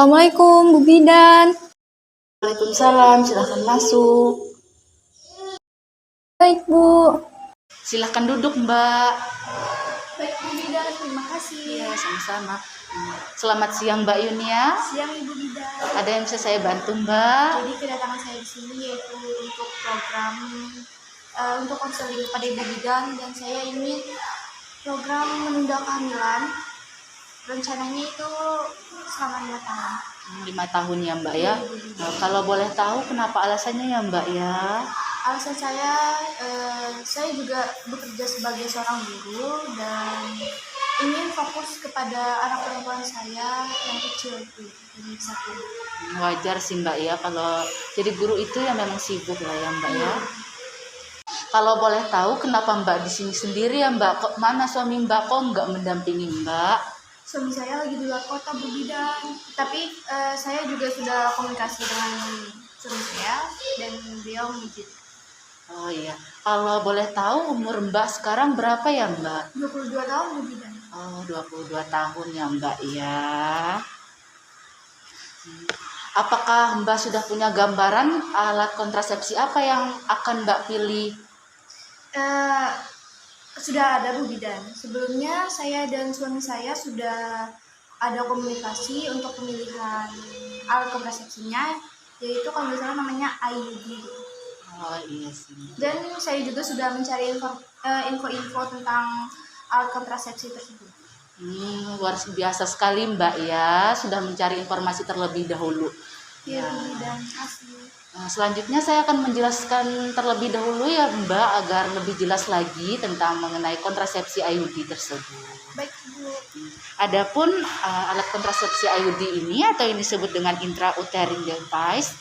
Assalamualaikum, Bu Bidan. Waalaikumsalam, silahkan masuk. Baik, Bu. Silahkan duduk, Mbak. Baik, Bu Bidan. Terima kasih. Ya, sama-sama. Selamat siang, Mbak Yunia. Siang, Ibu Bidan. Ada yang bisa saya bantu, Mbak? Jadi kedatangan saya di sini yaitu untuk program untuk konseling pada Ibu Bidan, dan saya ingin program menunda kehamilan. Rencananya itu selama 5 tahun. 5 tahun ya, Mbak ya. Nah, kalau boleh tahu kenapa alasannya ya, Mbak ya? Alasan saya juga bekerja sebagai seorang guru dan ingin fokus kepada anak perempuan saya yang kecil itu, yang satu. Wajar sih, Mbak ya, kalau jadi guru itu ya memang sibuk lah ya, Mbak ya. Kalau boleh tahu kenapa Mbak di sini sendiri ya, Mbak? Kok mana suami Mbak kok nggak mendampingi Mbak? Suami saya lagi di luar kota, Bu Bidan. Tapi saya juga sudah komunikasi dengan suami saya dan beliau mengizinkan. Oh iya, kalau boleh tahu umur Mbak sekarang berapa ya, Mbak? 22 tahun, Bu Bidan. Oh, 22 tahun ya, Mbak ya. Apakah Mbak sudah punya gambaran alat kontrasepsi apa yang akan Mbak pilih? Sudah ada, Bu Bidan. Sebelumnya saya dan suami saya sudah ada komunikasi untuk pemilihan alat kontrasepsinya, yaitu kalau nggak salah namanya IUD. Oh iya sih. Dan saya juga sudah mencari info-info tentang alat kontrasepsi tersebut. Luar biasa sekali Mbak ya, sudah mencari informasi terlebih dahulu. Iya, Bu Bidan. Kasih. Nah, selanjutnya saya akan menjelaskan terlebih dahulu ya Mbak, agar lebih jelas lagi tentang mengenai kontrasepsi IUD tersebut. Baik, Bu. Adapun alat kontrasepsi IUD ini atau yang disebut dengan intrauterine device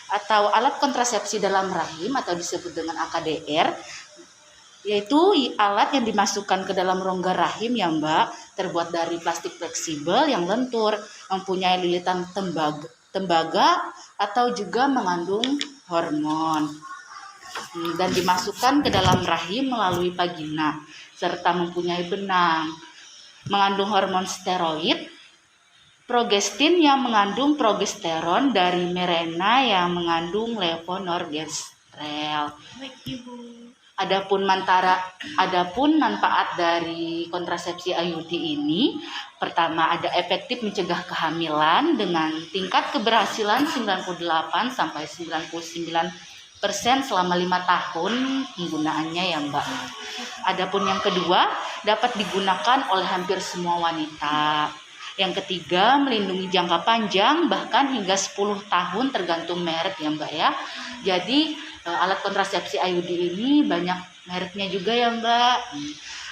atau alat kontrasepsi dalam rahim atau disebut dengan AKDR, yaitu alat yang dimasukkan ke dalam rongga rahim ya Mbak, terbuat dari plastik fleksibel yang lentur, mempunyai lilitan tembaga atau juga mengandung hormon, dan dimasukkan ke dalam rahim melalui vagina serta mempunyai benang, mengandung hormon steroid, progestin yang mengandung progesteron, dari Mirena yang mengandung levonorgestrel. Baik, Ibu. Adapun manfaat dari kontrasepsi IUD ini, pertama ada efektif mencegah kehamilan dengan tingkat keberhasilan 98 sampai 99% selama 5 tahun penggunaannya ya Mbak. Adapun yang kedua, dapat digunakan oleh hampir semua wanita. Yang ketiga, melindungi jangka panjang bahkan hingga 10 tahun tergantung merek ya Mbak ya. Jadi alat kontrasepsi IUD ini banyak mereknya juga ya Mbak.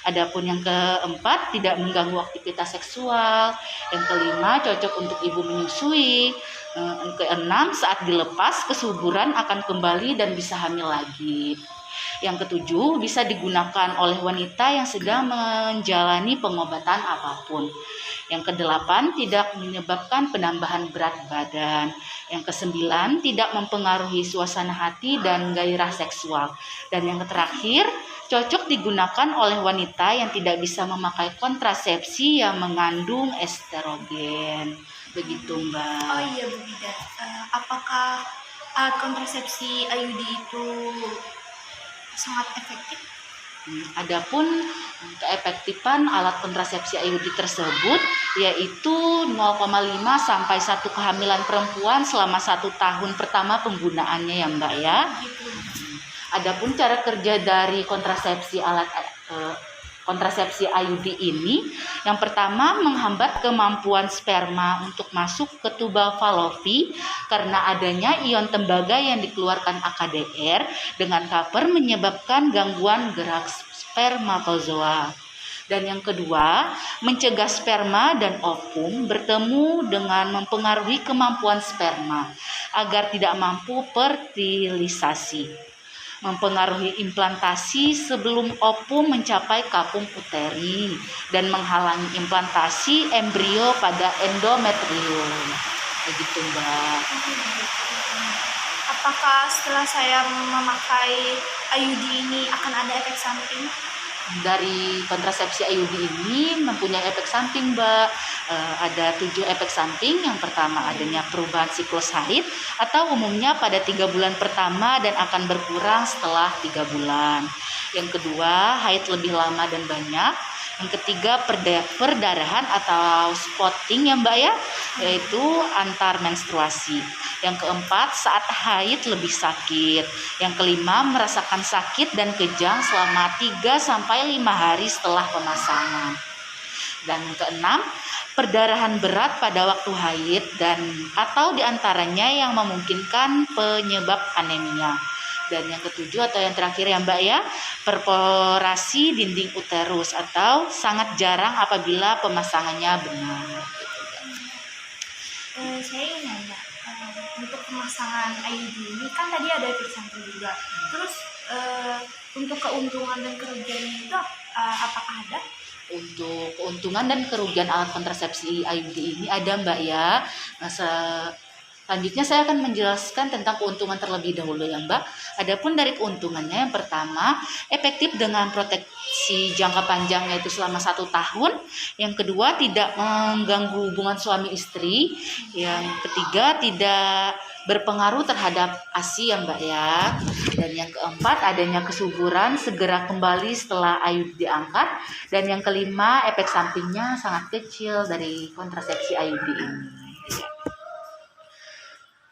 Adapun yang keempat, tidak mengganggu aktivitas seksual. Yang kelima, cocok untuk ibu menyusui. Yang keenam, saat dilepas kesuburan akan kembali dan bisa hamil lagi. Yang ketujuh, bisa digunakan oleh wanita yang sedang menjalani pengobatan apapun. Yang kedelapan, tidak menyebabkan penambahan berat badan. Yang kesembilan, tidak mempengaruhi suasana hati dan gairah seksual. Dan yang terakhir, cocok digunakan oleh wanita yang tidak bisa memakai kontrasepsi yang mengandung estrogen. Begitu Mbak. Oh iya, Bu Bidan. Apakah alat kontrasepsi IUD itu sangat efektif? Adapun keefektifan alat kontrasepsi IUD tersebut yaitu 0,5 sampai 1 kehamilan perempuan selama 1 tahun pertama penggunaannya ya Mbak ya. Adapun cara kerja dari kontrasepsi IUD ini, yang pertama menghambat kemampuan sperma untuk masuk ke tuba falopi karena adanya ion tembaga yang dikeluarkan AKDR dengan cover menyebabkan gangguan gerak spermatozoa. Dan yang kedua, mencegah sperma dan ovum bertemu dengan mempengaruhi kemampuan sperma agar tidak mampu fertilisasi, mempengaruhi implantasi sebelum ovum mencapai kapung uteri, dan menghalangi implantasi embrio pada endometrium. Begitu Mbak. Apakah setelah saya memakai IUD ini akan ada efek samping? dari kontrasepsi IUD ini mempunyai efek samping, Mbak. Ada 7 efek samping. Yang pertama adanya perubahan siklus haid atau umumnya pada 3 bulan pertama dan akan berkurang setelah 3 bulan. Yang kedua, haid lebih lama dan banyak. Yang ketiga, perdarahan atau spotting ya Mbak ya, yaitu antar menstruasi. Yang keempat, saat haid lebih sakit. Yang kelima, merasakan sakit dan kejang selama 3-5 hari setelah pemasangan. Dan yang keenam, perdarahan berat pada waktu haid dan atau diantaranya yang memungkinkan penyebab anemia. Dan yang ketujuh atau yang terakhir ya Mbak ya, perforasi dinding uterus atau sangat jarang apabila pemasangannya benar. Saya ingin nanya, untuk pemasangan IUD ini kan tadi ada efek samping juga. Terus untuk keuntungan dan kerugiannya itu apakah ada? Untuk keuntungan dan kerugian alat kontrasepsi IUD ini ada Mbak ya. Selanjutnya saya akan menjelaskan tentang keuntungan terlebih dahulu ya Mbak. Adapun dari keuntungannya, yang pertama efektif dengan proteksi jangka panjang yaitu selama 1 tahun. Yang kedua tidak mengganggu hubungan suami istri. Yang ketiga tidak berpengaruh terhadap ASI ya Mbak ya. Dan yang keempat adanya kesuburan segera kembali setelah IUD diangkat. Dan yang kelima efek sampingnya sangat kecil dari kontrasepsi IUD ini.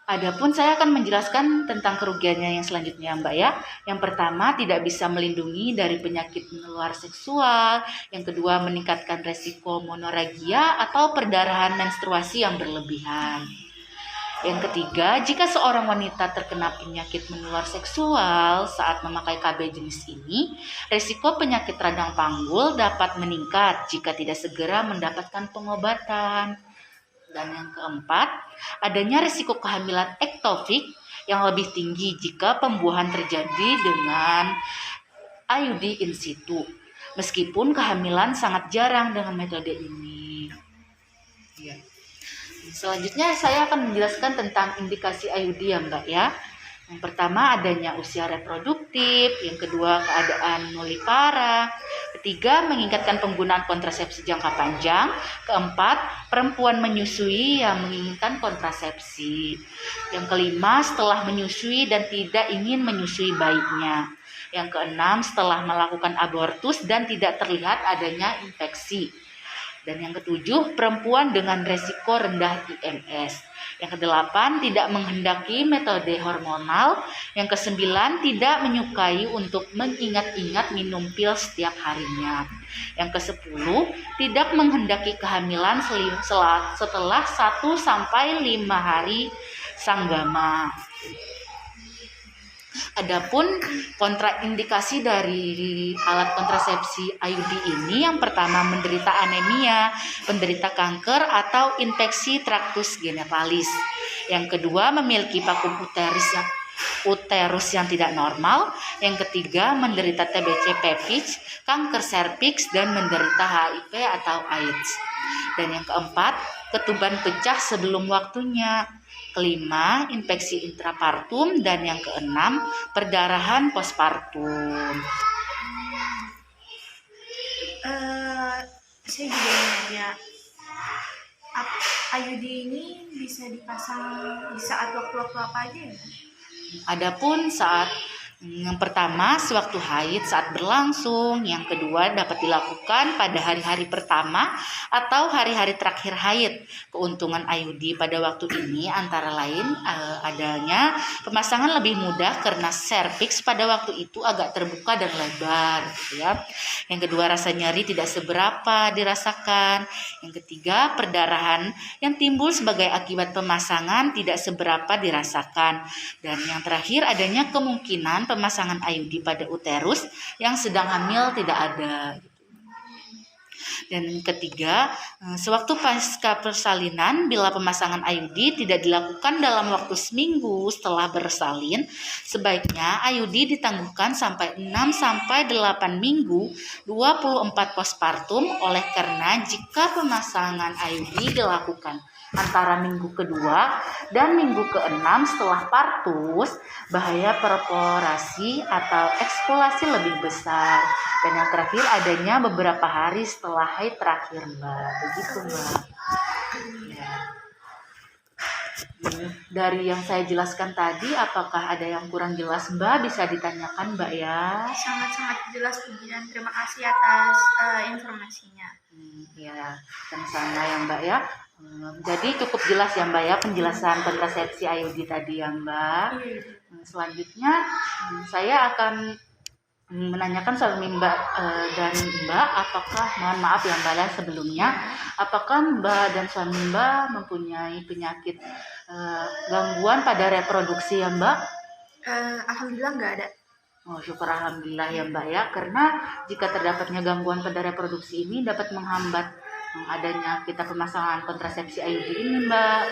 Adapun saya akan menjelaskan tentang kerugiannya yang selanjutnya Mbak ya. Yang pertama tidak bisa melindungi dari penyakit menular seksual. Yang kedua meningkatkan resiko monoragia atau perdarahan menstruasi yang berlebihan. Yang ketiga, jika seorang wanita terkena penyakit menular seksual saat memakai KB jenis ini, resiko penyakit radang panggul dapat meningkat jika tidak segera mendapatkan pengobatan. Dan yang keempat, adanya risiko kehamilan ektopik yang lebih tinggi jika pembuahan terjadi dengan IUD in situ. Meskipun kehamilan sangat jarang dengan metode ini. Ya. Selanjutnya saya akan menjelaskan tentang indikasi IUD ya Mbak ya. Yang pertama adanya usia reproduktif, yang kedua keadaan nulipara, ketiga mengingatkan penggunaan kontrasepsi jangka panjang, keempat perempuan menyusui yang menginginkan kontrasepsi, yang kelima setelah menyusui dan tidak ingin menyusui bayinya, yang keenam setelah melakukan abortus dan tidak terlihat adanya infeksi, dan yang ketujuh perempuan dengan resiko rendah IMS. Yang kedelapan, tidak menghendaki metode hormonal. Yang kesembilan, tidak menyukai untuk mengingat-ingat minum pil setiap harinya. Yang kesepuluh, tidak menghendaki kehamilan setelah 1-5 hari sanggama. Adapun kontraindikasi dari alat kontrasepsi IUD ini, yang pertama menderita anemia, penderita kanker atau infeksi traktus genitalis. Yang kedua memiliki vakum uterus yang tidak normal. Yang ketiga menderita TBC PEPIC, kanker serviks dan menderita HIV atau AIDS. Dan yang keempat ketuban pecah sebelum waktunya. Kelima, infeksi intrapartum, dan yang keenam, perdarahan postpartum. Saya juga nanya, IUD ini bisa dipasang di saat waktu-waktu apa aja ya? Adapun saat yang pertama sewaktu haid saat berlangsung, yang kedua dapat dilakukan pada hari-hari pertama atau hari-hari terakhir haid. Keuntungan IUD pada waktu ini antara lain adanya pemasangan lebih mudah karena serviks pada waktu itu agak terbuka dan lebar gitu ya. Yang kedua rasa nyeri tidak seberapa dirasakan. Yang ketiga perdarahan yang timbul sebagai akibat pemasangan tidak seberapa dirasakan. Dan yang terakhir adanya kemungkinan pemasangan IUD pada uterus yang sedang hamil tidak ada. Dan ketiga, sewaktu pasca persalinan, bila pemasangan IUD tidak dilakukan dalam waktu seminggu setelah bersalin, sebaiknya IUD ditangguhkan sampai 6-8 minggu 24 postpartum, oleh karena jika pemasangan IUD dilakukan antara minggu kedua dan minggu keenam setelah partus, bahaya perforasi atau ekspolasi lebih besar. Dan yang terakhir adanya beberapa hari setelah haid terakhir, Mbak. Begitu, Mbak. Ya. Dari yang saya jelaskan tadi, apakah ada yang kurang jelas, Mbak? Bisa ditanyakan, Mbak, ya. Sangat-sangat jelas, Puji, dan terima kasih atas informasinya. Ya, sama-sama ya, Mbak, ya. Jadi cukup jelas ya, Mbak, ya, penjelasan kontrasepsi IUD tadi ya, Mbak. Selanjutnya saya akan menanyakan suami Mbak dan Mbak, apakah, mohon maaf ya Mbak ya sebelumnya, apakah Mbak dan suami Mbak mempunyai penyakit gangguan pada reproduksi ya Mbak? Alhamdulillah nggak ada. Oh, syukur alhamdulillah ya Mbak ya, karena jika terdapatnya gangguan pada reproduksi ini dapat menghambat adanya kita pemasangan kontrasepsi IUD ini Mbak.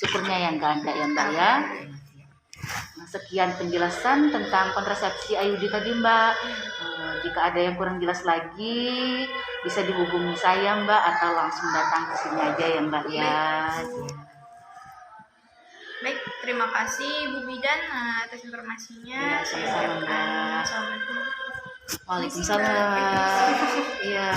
Syukurnya yang nggak ada ya Mbak ya. Nah, sekian penjelasan tentang kontrasepsi IUD tadi Mbak. Jika ada yang kurang jelas lagi bisa dihubungi saya Mbak atau langsung datang ke sini aja ya Mbak ya. Baik, terima kasih Bu Bidan atas informasinya. Ya, sama-sama Mbak. Assalamualaikum. Waalaikumsalam. Iya.